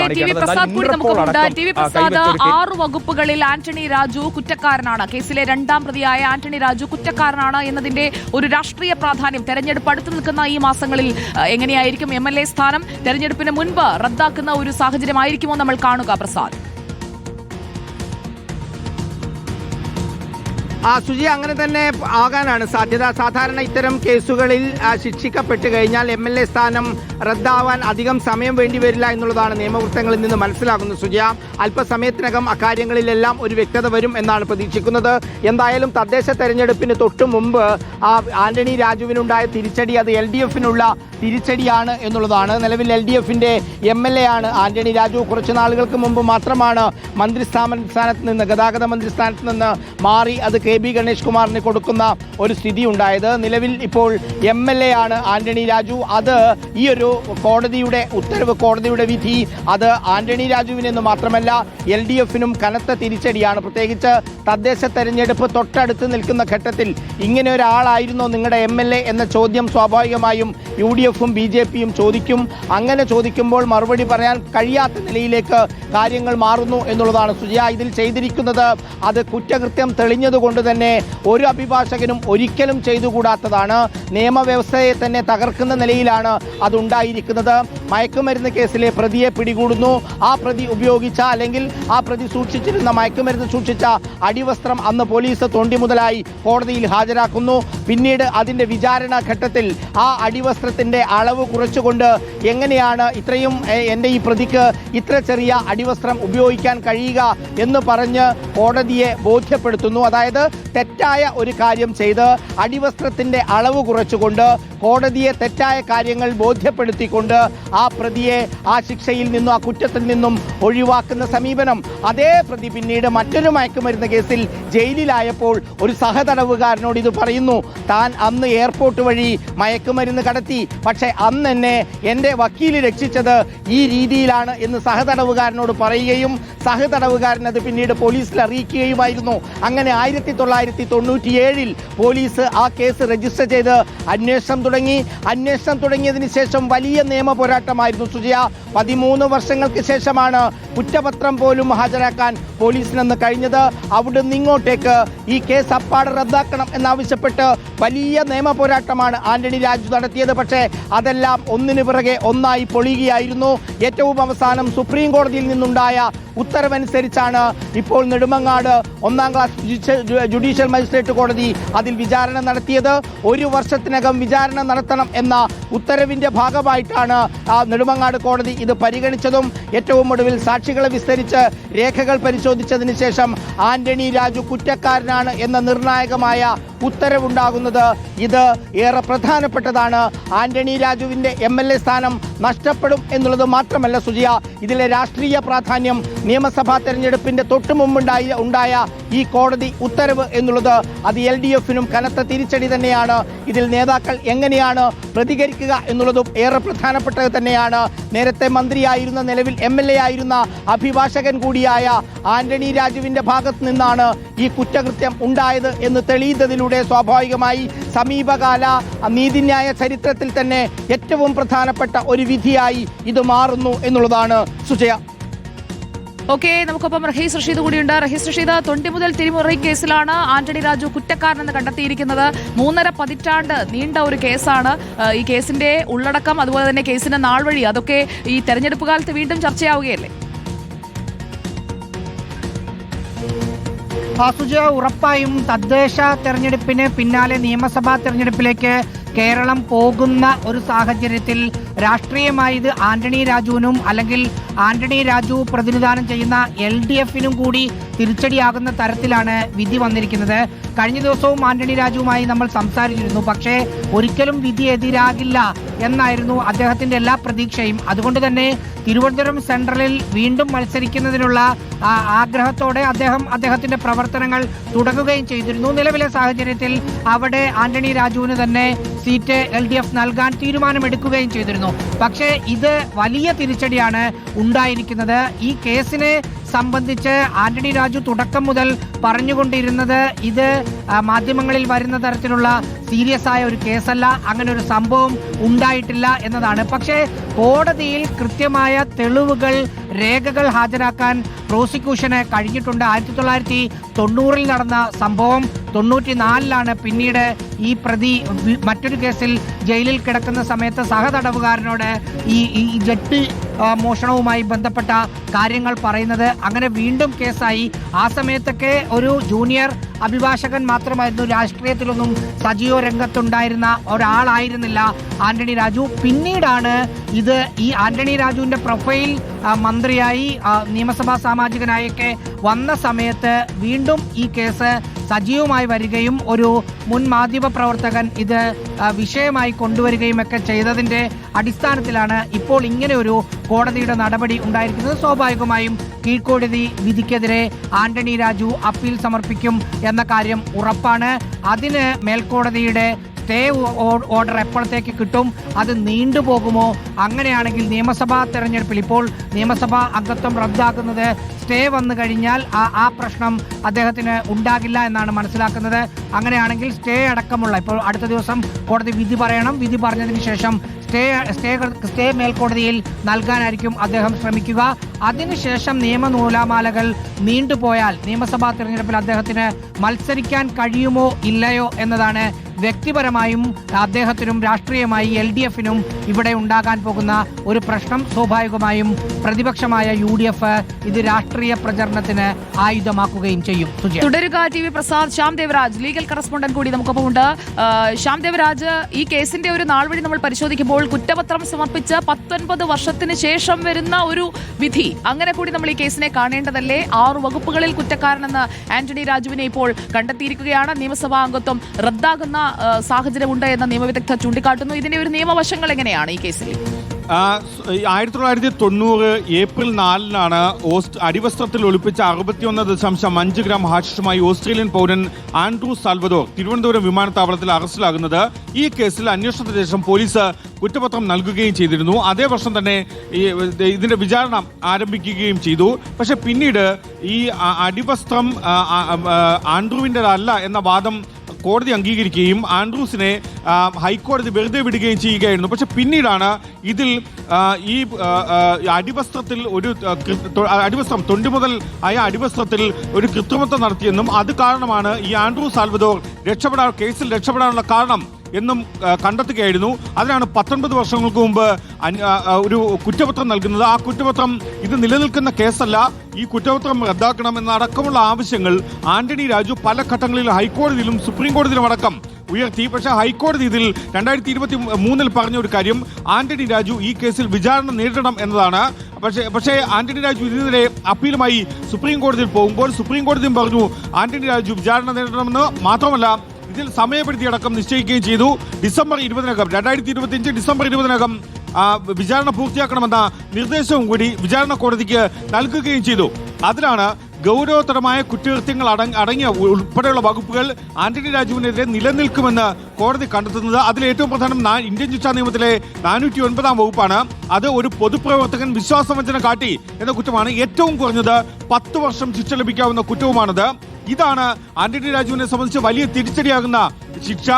6 വകുപ്പുകളിൽ ആന്റണി രാജു കുറ്റക്കാരനാണ്. കേസിലെ 2ാം പ്രതിയായ ആന്റണി രാജു കുറ്റക്കാരനാണ് എന്നതിന്റെ ഒരു രാഷ്ട്രീയ പ്രാധാന്യം തെരഞ്ഞെടുപ്പ് അടുത്തു നിൽക്കുന്ന ഈ മാസങ്ങളിൽ എങ്ങനെയായിരിക്കും? MLA സ്ഥാനം തെരഞ്ഞെടുപ്പിന് മുൻപ് റദ്ദാക്കുന്ന ഒരു സാഹചര്യമായിരിക്കുമോ നമ്മൾ കാണുക? പ്രസാദ്, സുജി, അങ്ങനെ തന്നെ ആകാനാണ് സാധ്യത. സാധാരണ ഇത്തരം കേസുകളിൽ ശിക്ഷിക്കപ്പെട്ട് കഴിഞ്ഞാൽ MLA സ്ഥാനം റദ്ദാവാൻ അധികം സമയം വേണ്ടിവരില്ല എന്നുള്ളതാണ് നിയമവൃത്തങ്ങളിൽ നിന്ന് മനസ്സിലാകുന്നത്. സുജിയ, അല്പസമയത്തിനകം അക്കാര്യങ്ങളിലെല്ലാം ഒരു വ്യക്തത വരും എന്നാണ് പ്രതീക്ഷിക്കുന്നത്. എന്തായാലും തദ്ദേശ തെരഞ്ഞെടുപ്പിന് തൊട്ടു മുമ്പ് ആന്റണി രാജുവിനുണ്ടായ തിരിച്ചടി അത് LDF-നുള്ള തിരിച്ചടിയാണ് എന്നുള്ളതാണ്. നിലവിൽ LDF-ന്റെ MLA ആണ് ആന്റണി രാജു. കുറച്ച് നാളുകൾക്ക് മുമ്പ് മാത്രമാണ് മന്ത്രിസ്ഥാനത്ത് നിന്ന്, ഗതാഗത മന്ത്രിസ്ഥാനത്ത് നിന്ന് മാറി അത് KB ഗണേഷ് കുമാറിന് കൊടുക്കുന്ന ഒരു സ്ഥിതി ഉണ്ടായത്. നിലവിൽ ഇപ്പോൾ MLA ആണ് ആന്റണി രാജു. അത് ഈ ഒരു കോടതിയുടെ ഉത്തരവ്, കോടതിയുടെ വിധി, അത് ആന്റണി രാജുവിനെന്ന് മാത്രമല്ല LDF-നും കനത്ത തിരിച്ചടിയാണ്. പ്രത്യേകിച്ച് തദ്ദേശ തെരഞ്ഞെടുപ്പ് തൊട്ടടുത്ത് നിൽക്കുന്ന ഘട്ടത്തിൽ ഇങ്ങനെ ഒരാളായിരുന്നോ നിങ്ങളുടെ MLA എന്ന ചോദ്യം സ്വാഭാവികമായും UDF-ഉം BJP-യും ചോദിക്കും. അങ്ങനെ ചോദിക്കുമ്പോൾ മറുപടി പറയാൻ കഴിയാത്ത നിലയിലേക്ക് കാര്യങ്ങൾ മാറുന്നു എന്നുള്ളതാണ് സുജിയ. ഇതിൽ ചെയ്തിരിക്കുന്നത് അത് കുറ്റകൃത്യം തെളിഞ്ഞതുകൊണ്ട് തന്നെ ഒരു അഭിഭാഷകനും ഒരിക്കലും ചെയ്തുകൂടാത്തതാണ്. നിയമവ്യവസ്ഥയെ തന്നെ തകർക്കുന്ന നിലയിലാണ് അതുണ്ടായിരിക്കുന്നത്. മയക്കുമരുന്ന് കേസിലെ പ്രതിയെ പിടികൂടുന്നു. ആ പ്രതി ഉപയോഗിച്ച, അല്ലെങ്കിൽ ആ പ്രതി സൂക്ഷിച്ചിരുന്ന, മയക്കുമരുന്ന് സൂക്ഷിച്ച അടിവസ്ത്രം അന്ന് പോലീസ് തൊണ്ടി മുതലായി കോടതിയിൽ ഹാജരാക്കുന്നു. പിന്നീട് അതിൻ്റെ വിചാരണ ഘട്ടത്തിൽ ആ അടിവസ്ത്രത്തിൻ്റെ അളവ് കുറച്ചുകൊണ്ട് എങ്ങനെയാണ് ഇത്രയും എൻ്റെ ഈ പ്രതിക്ക് ഇത്ര ചെറിയ അടിവസ്ത്രം ഉപയോഗിക്കാൻ കഴിയുക എന്ന് പറഞ്ഞ് കോടതിയെ ബോധ്യപ്പെടുത്തുന്നു. അതായത് തെറ്റായ ഒരു കാര്യം ചെയ്ത് അടിവസ്ത്രത്തിൻ്റെ അളവ് കുറച്ചുകൊണ്ട് കോടതിയെ തെറ്റായ കാര്യങ്ങൾ ബോധ്യപ്പെടുത്തിക്കൊണ്ട് ആ പ്രതിയെ ആ ശിക്ഷയിൽ നിന്നും, ആ കുറ്റത്തിൽ നിന്നും ഒഴിവാക്കുന്ന സമീപനം. അതേ പ്രതി പിന്നീട് മറ്റൊരു മയക്കുമരുന്ന് കേസിൽ ജയിലിലായപ്പോൾ ഒരു സഹതടവുകാരനോട് ഇത് പറയുന്നു, താൻ അന്ന് എയർപോർട്ട് വഴി മയക്കുമരുന്ന് കടത്തി, പക്ഷേ അന്ന് എന്നെ എൻ്റെ വക്കീല് രക്ഷിച്ചത് ഈ രീതിയിലാണ് എന്ന് സഹതടവുകാരനോട് പറയുകയും സഹതടവുകാരൻ അത് പിന്നീട് പോലീസിൽ അറിയിക്കുകയുമായിരുന്നു. അങ്ങനെ 1997 പോലീസ് ആ കേസ് രജിസ്റ്റർ ചെയ്ത് അന്വേഷണം തുടങ്ങി. അന്വേഷണം തുടങ്ങിയതിന് ശേഷം വലിയ നിയമ പോരാട്ടമായിരുന്നു സുജയ. 13 വർഷങ്ങൾക്ക് ശേഷമാണ് കുറ്റപത്രം പോലും ഹാജരാക്കാൻ പോലീസിനെന്ന് കഴിഞ്ഞത്. അവിടുന്ന് ഇങ്ങോട്ടേക്ക് ഈ കേസ് അപ്പാടെ റദ്ദാക്കണം എന്നാവശ്യപ്പെട്ട് വലിയ നിയമ പോരാട്ടമാണ് ആന്റണി രാജു നടത്തിയത്. പക്ഷേ അതെല്ലാം ഒന്നിനു പിറകെ ഒന്നായി പൊളിയുകയായിരുന്നു. ഏറ്റവും അവസാനം സുപ്രീം കോടതിയിൽ നിന്നുണ്ടായ ഉത്തരവനുസരിച്ചാണ് ഇപ്പോൾ നെടുമങ്ങാട് 1ാം ക്ലാസ് ജുഡീഷ്യൽ മജിസ്ട്രേറ്റ് കോടതി അതിൽ വിചാരണ നടത്തിയത്. 1 വർഷത്തിനകം വിചാരണ നടത്തണം എന്ന ഉത്തരവിൻ്റെ ഭാഗമായിട്ടാണ് നെടുമങ്ങാട് കോടതി ഇത് പരിഗണിച്ചതും. ഏറ്റവും ഒടുവിൽ സാക്ഷികളെ വിസ്തരിച്ച് രേഖകൾ പരിശോധിച്ചതിന് ശേഷം ആന്റണി രാജു കുറ്റക്കാരനാണ് എന്ന നിർണായകമായ ഉത്തരവുണ്ടാകുന്നത്. ഇത് ഏറെ പ്രധാനപ്പെട്ടതാണ്. ആന്റണി രാജുവിൻ്റെ MLA സ്ഥാനം നഷ്ടപ്പെടും എന്നുള്ളത് മാത്രമല്ല സുജിയ, ഇതിലെ രാഷ്ട്രീയ പ്രാധാന്യം നിയമസഭാ തെരഞ്ഞെടുപ്പിൻ്റെ തൊട്ടു മുമ്പുണ്ടായ ഈ കോടതി ഉത്തരവ് എന്നുള്ളത് അത് LDF-നും കനത്ത തിരിച്ചടി തന്നെയാണ്. ഇതിൽ നേതാക്കൾ എങ്ങനെയാണ് പ്രതികരിക്കുക എന്നുള്ളതും ഏറെ പ്രധാനപ്പെട്ടത് തന്നെയാണ്. നേരത്തെ മന്ത്രിയായിരുന്ന, നിലവിൽ MLA ആയിരുന്ന അഭിഭാഷകൻ കൂടിയായ ആന്റണി രാജുവിൻ്റെ ഭാഗത്ത് നിന്നാണ് ഈ കുറ്റകൃത്യം ഉണ്ടായത് എന്ന് തെളിയുന്നതിലൂടെ സ്വാഭാവികമായി സമീപകാല നീതിന്യായ ചരിത്രത്തിൽ തന്നെ ഏറ്റവും പ്രധാനപ്പെട്ട ഒരു വിധിയായി ഇത് മാറുന്നു എന്നുള്ളതാണ് സുജയ. ഓക്കെ, നമുക്കൊപ്പം റഹീസ് റഷീദ് കൂടിയുണ്ട്. റഹീസ് റഷീദ്, തൊണ്ടി മുതൽ തിരിമുറി കേസിലാണ് ആന്റണി രാജു കുറ്റക്കാരനെന്ന് കണ്ടെത്തിയിരിക്കുന്നത്. 3.5 പതിറ്റാണ്ട് നീണ്ട ഒരു കേസാണ്. ഈ കേസിന്റെ ഉള്ളടക്കം, അതുപോലെ തന്നെ കേസിന്റെ നാൾ വഴി, അതൊക്കെ ഈ തെരഞ്ഞെടുപ്പ് കാലത്ത് വീണ്ടും ചർച്ചയാവുകയല്ലേ? സുജയ, ഉറപ്പായും തദ്ദേശ തെരഞ്ഞെടുപ്പിന് പിന്നാലെ നിയമസഭാ തെരഞ്ഞെടുപ്പിലേക്ക് കേരളം പോകുന്ന ഒരു സാഹചര്യത്തിൽ രാഷ്ട്രീയമായി ഇത് ആന്റണി രാജുവിനും, അല്ലെങ്കിൽ ആന്റണി രാജു പ്രതിനിധാനം ചെയ്യുന്ന LDF-നും കൂടി തിരിച്ചടിയാകുന്ന തരത്തിലാണ് വിധി വന്നിരിക്കുന്നത്. കഴിഞ്ഞ ദിവസവും ആന്റണി രാജുവുമായി നമ്മൾ സംസാരിച്ചിരുന്നു. പക്ഷേ ഒരിക്കലും വിധി എതിരാകില്ല എന്നായിരുന്നു അദ്ദേഹത്തിന്റെ എല്ലാ പ്രതീക്ഷയും. അതുകൊണ്ട് തന്നെ തിരുവനന്തപുരം സെൻട്രലിൽ വീണ്ടും മത്സരിക്കുന്നതിനുള്ള ആഗ്രഹത്തോടെ അദ്ദേഹത്തിന്റെ പ്രവർത്തനങ്ങൾ തുടങ്ങുകയും ചെയ്തിരുന്നു. നിലവിലെ സാഹചര്യത്തിൽ അവിടെ ആന്റണി രാജുവിന് തന്നെ സീറ്റ് LDF നൽകാൻ തീരുമാനമെടുക്കുകയും ചെയ്തിരുന്നു. പക്ഷേ ഇത് വലിയ തിരിച്ചടിയാണ് ഉണ്ടായിരിക്കുന്നത്. ഈ കേസിനെ സംബന്ധിച്ച് ആന്റണി രാജു തുടക്കം മുതൽ പറഞ്ഞുകൊണ്ടിരുന്നത് ഇത് മാധ്യമങ്ങളിൽ വരുന്ന തരത്തിലുള്ള സീരിയസ് ആയ ഒരു കേസല്ല, അങ്ങനെ ഒരു സംഭവം ഉണ്ടായിട്ടില്ല എന്നതാണ്. പക്ഷേ കോടതിയിൽ കൃത്യമായ തെളിവുകൾ രേഖകൾ ഹാജരാക്കാൻ പ്രോസിക്യൂഷന് കഴിഞ്ഞിട്ടുണ്ട്. 1990 നടന്ന സംഭവം 94 പിന്നീട് ഈ പ്രതി മറ്റൊരു കേസിൽ ജയിലിൽ കിടക്കുന്ന സമയത്ത് സഹതടവുകാരനോട് ഈ ജെട്ട് മോഷണവുമായി ബന്ധപ്പെട്ട കാര്യങ്ങൾ പറയുന്നത്. അങ്ങനെ വീണ്ടും കേസായി. ആ സമയത്തൊക്കെ ഒരു ജൂനിയർ അഭിഭാഷകൻ മാത്രമായിരുന്നു, രാഷ്ട്രീയത്തിലൊന്നും സജീവ രംഗത്തുണ്ടായിരുന്ന ഒരാളായിരുന്നില്ല ആന്റണി രാജു. പിന്നീടാണ് ഇത് ഈ ആന്റണി രാജുവിന്റെ പ്രൊഫൈൽ മന്ത്രിയായി നിയമസഭാ സാമാജികനായൊക്കെ വന്ന സമയത്ത് വീണ്ടും ഈ കേസ് സജീവമായി വരികയും ഒരു മുൻ മാധ്യമ പ്രവർത്തകൻ ഇത് വിഷയമായി കൊണ്ടുവരികയും ഒക്കെ ചെയ്തതിന്റെ അടിസ്ഥാനത്തിലാണ് ഇപ്പോൾ ഇങ്ങനെ ഒരു കോടതിയുടെ നടപടി ഉണ്ടായിരിക്കുന്നത്. സ്വാഭാവികമായും കീഴ്ക്കോടതി വിധിക്കെതിരെ ആന്റണി രാജു അപ്പീൽ സമർപ്പിക്കും എന്ന കാര്യം ഉറപ്പാണ്. അതിന് മേൽക്കോടതിയുടെ സ്റ്റേ ഓർഡർ എപ്പോഴത്തേക്ക് കിട്ടും, അത് നീണ്ടുപോകുമോ? അങ്ങനെയാണെങ്കിൽ നിയമസഭാ തെരഞ്ഞെടുപ്പിൽ ഇപ്പോൾ നിയമസഭാ അംഗത്വം റദ്ദാക്കുന്നത് സ്റ്റേ വന്നു കഴിഞ്ഞാൽ ആ പ്രശ്നം അദ്ദേഹത്തിന് ഉണ്ടാകില്ല എന്നാണ് മനസ്സിലാക്കുന്നത്. അങ്ങനെയാണെങ്കിൽ സ്റ്റേ അടക്കമുള്ള ഇപ്പോൾ അടുത്ത ദിവസം കോടതി വിധി പറയണം. വിധി പറഞ്ഞതിന് ശേഷം സ്റ്റേ മേൽക്കോടതിയിൽ നൽകാനായിരിക്കും അദ്ദേഹം ശ്രമിക്കുക. അതിനുശേഷം നിയമനൂലാമാലകൾ നീണ്ടുപോയാൽ നിയമസഭാ തെരഞ്ഞെടുപ്പിൽ അദ്ദേഹത്തിന് മത്സരിക്കാൻ കഴിയുമോ ഇല്ലയോ എന്നതാണ് വ്യക്തിപരമായും അദ്ദേഹത്തിനും രാഷ്ട്രീയമായി LDF-നും ഇവിടെ ഉണ്ടാകാൻ പോകുന്ന ഒരു പ്രശ്നം. സ്വാഭാവികമായും പ്രതിപക്ഷമായ UDF ഇത് രാഷ്ട്രീയ പ്രചരണത്തിന് ആയുധമാക്കുകയും ചെയ്യും. തുടരുക TV Prasad. Shyam Devaraj legal correspondent കൂടി നമുക്കൊപ്പമുണ്ട്. ശ്യാം ദേവരാജ്, ഈ കേസിന്റെ ഒരു നാൾ വഴി നമ്മൾ പരിശോധിക്കുമ്പോൾ കുറ്റപത്രം സമർപ്പിച്ച് 19 വർഷത്തിന് ശേഷം വരുന്ന ഒരു വിധി, അങ്ങനെ കൂടി നമ്മൾ ഈ കേസിനെ കാണേണ്ടതല്ലേ? 6 വകുപ്പുകളിൽ കുറ്റക്കാരനെന്ന് ആന്റണി രാജുവിനെ ഇപ്പോൾ കണ്ടെത്തിയിരിക്കുകയാണ്. നിയമസഭാ അംഗത്വം റദ്ദാകുന്ന സാഹചര്യമുണ്ട് എന്ന നിയമവിദഗ്ധർ ചൂണ്ടിക്കാട്ടുന്നു. ഇതിന്റെ ഒരു നിയമവശങ്ങൾ എങ്ങനെയാണ് ഈ കേസിൽ? 1990 ഏപ്രിൽ 4 അടിവസ്ത്രത്തിൽ ഒളിപ്പിച്ച 61.5 ഗ്രാം ഹാഷിഷുമായി ഓസ്ട്രേലിയൻ പൗരൻ ആൻഡ്രൂ സാൽവദോർ തിരുവനന്തപുരം വിമാനത്താവളത്തിൽ അറസ്റ്റിലാകുന്നത്. ഈ കേസിൽ അന്വേഷണത്തിന് ശേഷം പോലീസ് കുറ്റപത്രം നൽകുകയും ചെയ്തിരുന്നു. അതേ വർഷം തന്നെ ഇതിന്റെ വിചാരണ ആരംഭിക്കുകയും ചെയ്തു. പക്ഷെ പിന്നീട് ഈ അടിവസ്ത്രം ആൻഡ്രൂവിൻ്റെതല്ല എന്ന വാദം കോടതി അംഗീകരിക്കുകയും ആൻഡ്രൂസിനെ ഹൈക്കോടതി വെറുതെ വിടുകയും ചെയ്യുകയായിരുന്നു. പക്ഷെ പിന്നീടാണ് ഇതിൽ ഈ അടിവസ്ത്രത്തിൽ അടിവസ്ത്രം തൊണ്ടി മുതൽ ആയ അടിവസ്ത്രത്തിൽ ഒരു കൃത്രിമത്വം നടത്തിയെന്നും അത് കാരണമാണ് ഈ ആൻഡ്രൂ സാൽവദോർ കേസിൽ രക്ഷപ്പെടാനുള്ള കാരണം എന്നും കണ്ടെത്തുകയായിരുന്നു. അതിനാണ് 19 വർഷങ്ങൾക്ക് മുമ്പ് ഒരു കുറ്റപത്രം നൽകുന്നത്. ആ കുറ്റപത്രം ഇത് നിലനിൽക്കുന്ന കേസല്ല, ഈ കുറ്റപത്രം റദ്ദാക്കണമെന്ന അടക്കമുള്ള ആവശ്യങ്ങൾ ആന്റണി രാജു പല ഘട്ടങ്ങളിൽ ഹൈക്കോടതിയിലും സുപ്രീം കോടതിയിലും അടക്കം ഉയർത്തി. പക്ഷേ ഹൈക്കോടതി ഇതിൽ 2023 പറഞ്ഞ ഒരു കാര്യം, ആന്റണി രാജു ഈ കേസിൽ വിചാരണ നേരിടണം എന്നതാണ്. പക്ഷേ ആന്റണി രാജു ഇതിനെതിരെ അപ്പീലുമായി സുപ്രീം കോടതിയിൽ പോകുമ്പോൾ സുപ്രീം കോടതിയും പറഞ്ഞു ആന്റണി രാജു വിചാരണ നേരിടണമെന്ന്. മാത്രമല്ല ഇതിൽ സമയപരിധി അടക്കം നിശ്ചയിക്കുകയും ചെയ്തു. ഡിസംബർ 20 2025 ഡിസംബർ 20 വിചാരണ പൂർത്തിയാക്കണമെന്ന നിർദ്ദേശവും കൂടി വിചാരണ കോടതിക്ക് നൽകുകയും ചെയ്തു. അതിലാണ് ഗൗരവതരമായ കുറ്റകൃത്യങ്ങൾ അടങ്ങിയ ഉൾപ്പെടെയുള്ള വകുപ്പുകൾ ആന്റണി രാജുവിനെതിരെ നിലനിൽക്കുമെന്ന് കോടതി കണ്ടെത്തുന്നത്. അതിൽ ഏറ്റവും പ്രധാനം ഇന്ത്യൻ ശിക്ഷാ നിയമത്തിലെ 409 വകുപ്പാണ്. അത് ഒരു പൊതുപ്രവർത്തകൻ വിശ്വാസവഞ്ചന കാട്ടി എന്ന കുറ്റമാണ്. ഏറ്റവും കുറഞ്ഞത് 10 വർഷം ശിക്ഷ ലഭിക്കാവുന്ന കുറ്റവുമാണത്. ഇതാണ് ആന്റണി രാജുവിനെ സംബന്ധിച്ച് വലിയ തിരിച്ചടിയാകുന്ന ശിക്ഷ.